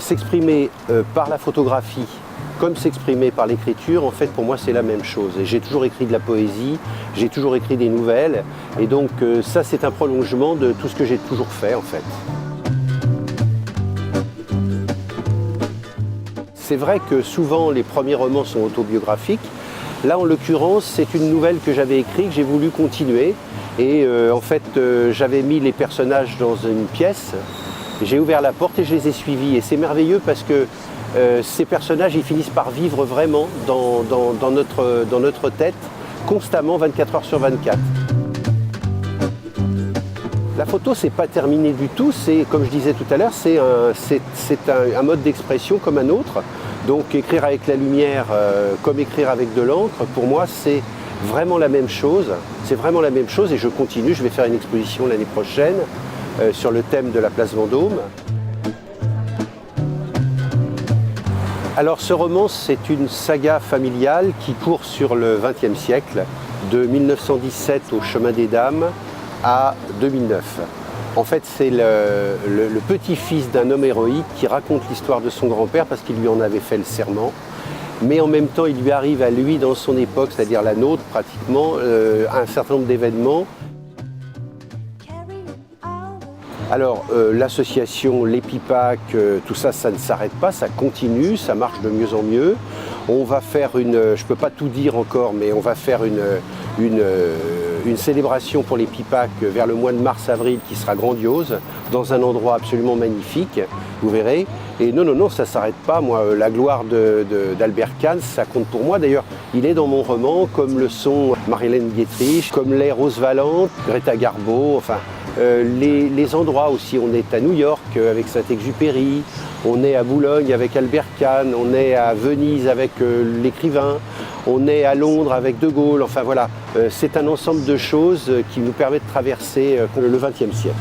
S'exprimer par la photographie comme s'exprimer par l'écriture, en fait pour moi c'est la même chose. Et j'ai toujours écrit de la poésie, j'ai toujours écrit des nouvelles, et donc ça c'est un prolongement de tout ce que j'ai toujours fait en fait. C'est vrai que souvent les premiers romans sont autobiographiques. Là en l'occurrence c'est une nouvelle que j'avais écrite, que j'ai voulu continuer. Et en fait j'avais mis les personnages dans une pièce, j'ai ouvert la porte et je les ai suivis. Et c'est merveilleux parce que ces personnages ils finissent par vivre vraiment dans notre tête, constamment 24 heures sur 24. La photo, c'est pas terminé du tout, c'est, comme je disais tout à l'heure, c'est un mode d'expression comme un autre. Donc écrire avec la lumière comme écrire avec de l'encre, pour moi c'est vraiment la même chose. C'est vraiment la même chose et je continue, je vais faire une exposition l'année prochaine sur le thème de la place Vendôme. Alors ce roman, c'est une saga familiale qui court sur le XXe siècle, de 1917 au Chemin des Dames à 2009. En fait, c'est le petit-fils d'un homme héroïque qui raconte l'histoire de son grand-père parce qu'il lui en avait fait le serment. Mais en même temps, il lui arrive à lui, dans son époque, c'est-à-dire la nôtre pratiquement, un certain nombre d'événements. Alors, l'association, les pipac, tout ça, ça ne s'arrête pas, ça continue, ça marche de mieux en mieux. On va faire je ne peux pas tout dire encore, mais on va faire une célébration pour les pipac vers le mois de mars-avril qui sera grandiose, dans un endroit absolument magnifique, vous verrez. Et non, ça ne s'arrête pas. Moi, la gloire d'Albert Kahn, ça compte pour moi. D'ailleurs, il est dans mon roman, comme le sont Marie-Hélène Dietrich, comme l'est Rose Valland, Greta Garbo, enfin, les endroits aussi. On est à New York avec Saint-Exupéry, on est à Boulogne avec Albert Kahn, on est à Venise avec l'écrivain, on est à Londres avec De Gaulle. Enfin voilà, c'est un ensemble de choses qui nous permet de traverser le XXe siècle.